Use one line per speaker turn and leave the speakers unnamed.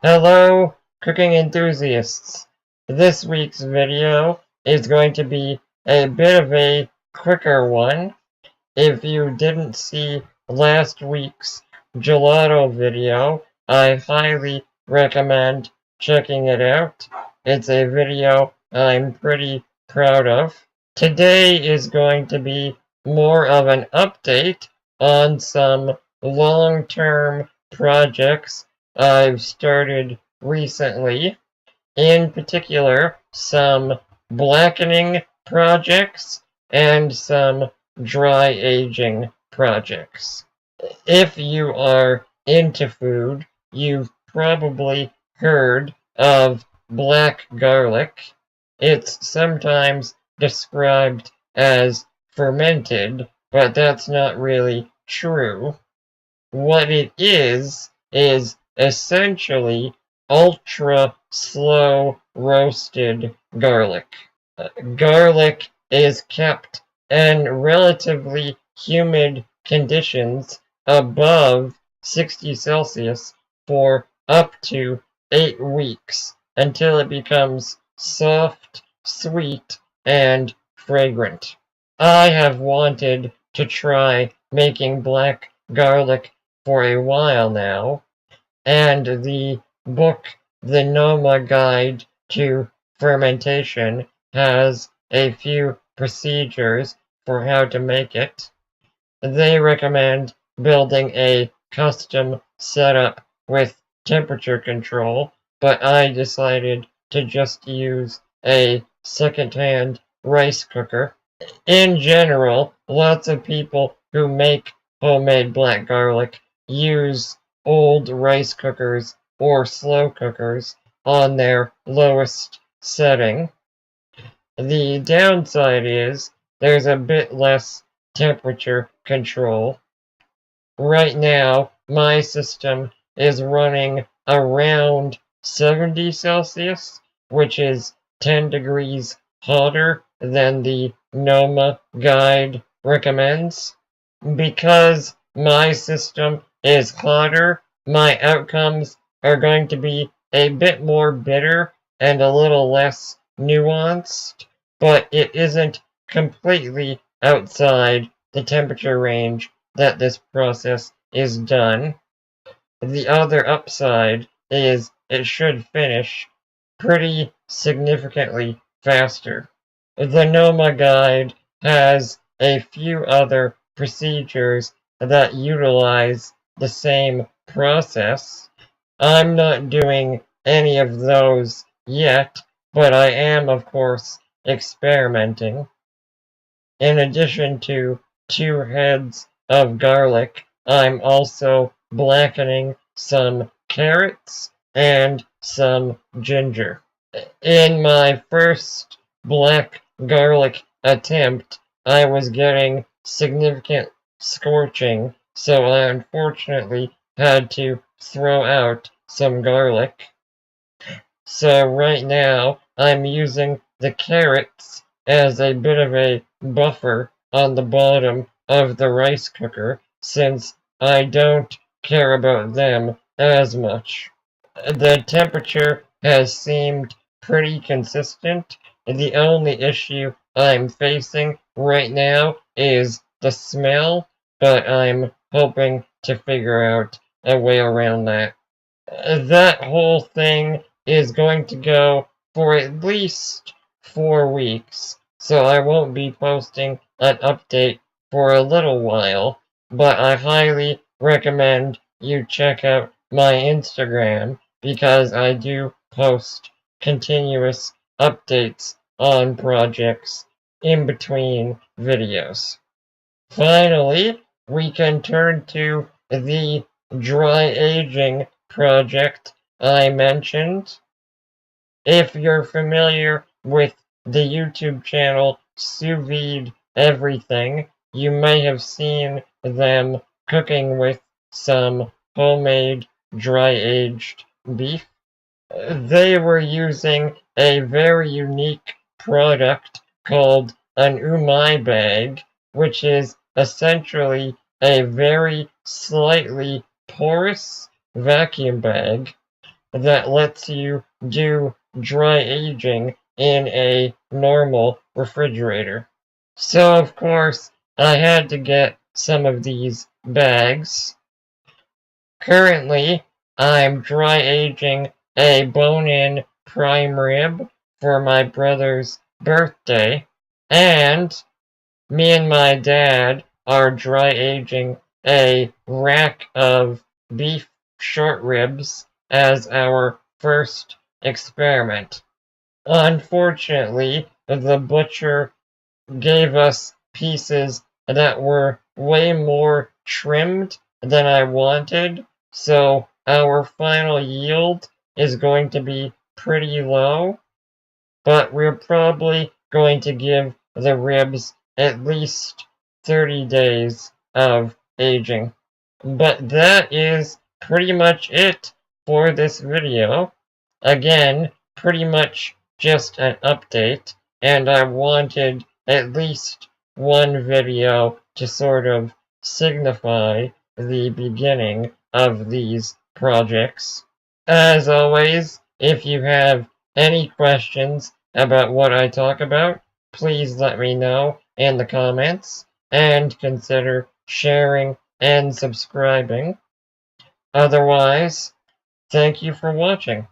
Hello, cooking enthusiasts. This week's video is going to be a bit of a quicker one. If you didn't see last week's gelato video, I highly recommend checking it out. It's a video I'm pretty proud of. Today is going to be more of an update on some long-term projects I've started recently, in particular some blackening projects and some dry aging projects. If you are into food, you've probably heard of black garlic. It's sometimes described as fermented, but that's not really true. What it is essentially ultra slow roasted garlic. Garlic is kept in relatively humid conditions above 60 Celsius for up to 8 weeks until it becomes soft, sweet, and fragrant. I have wanted to try making black garlic for a while now, and the book The Noma Guide to Fermentation has a few procedures for how to make it. They recommend building a custom setup with temperature control, but I decided to just use a second-hand rice cooker. In general, lots of people who make homemade black garlic use old rice cookers or slow cookers on their lowest setting. The downside is there's a bit less temperature control. Right now, my system is running around 70 Celsius, which is 10 degrees hotter than the Noma guide recommends. Because my system is hotter, my outcomes are going to be a bit more bitter and a little less nuanced, but it isn't completely outside the temperature range that this process is done. The other upside is it should finish pretty significantly faster. The Noma guide has a few other procedures that utilize the same process. I'm not doing any of those yet, but I am, of course, experimenting. In addition to 2 heads of garlic, I'm also blackening some carrots and some ginger. In my first black garlic attempt, I was getting significant scorching, so I unfortunately had to throw out some garlic. So right now, I'm using the carrots as a bit of a buffer on the bottom of the rice cooker, since I don't care about them as much. The temperature has seemed pretty consistent. The only issue I'm facing right now is the smell, but I'm hoping to figure out a way around that. That whole thing is going to go for at least 4 weeks, so I won't be posting an update for a little while, but I highly recommend you check out my Instagram because I do post continuous updates on projects in between videos. Finally, we can turn to the dry aging project I mentioned. If you're familiar with the YouTube channel Sous Vide Everything, you may have seen them cooking with some homemade dry-aged beef. They were using a very unique product called an umai bag, which is essentially a very slightly porous vacuum bag. that lets you do dry aging in a normal refrigerator. So of course, I had to get some of these bags. Currently, I'm dry aging a bone-in prime rib for my brother's birthday, and me and my dad are dry aging a rack of beef short ribs as our first experiment. Unfortunately, the butcher gave us pieces that were way more trimmed than I wanted, so our final yield is going to be pretty low, but we're probably going to give the ribs at least 30 days of aging. But that is pretty much it for this video. Again, pretty much just an update, and I wanted at least one video to sort of signify the beginning of these projects. As always, if you have any questions about what I talk about, please let me know in the comments, and consider sharing and subscribing. Otherwise, thank you for watching.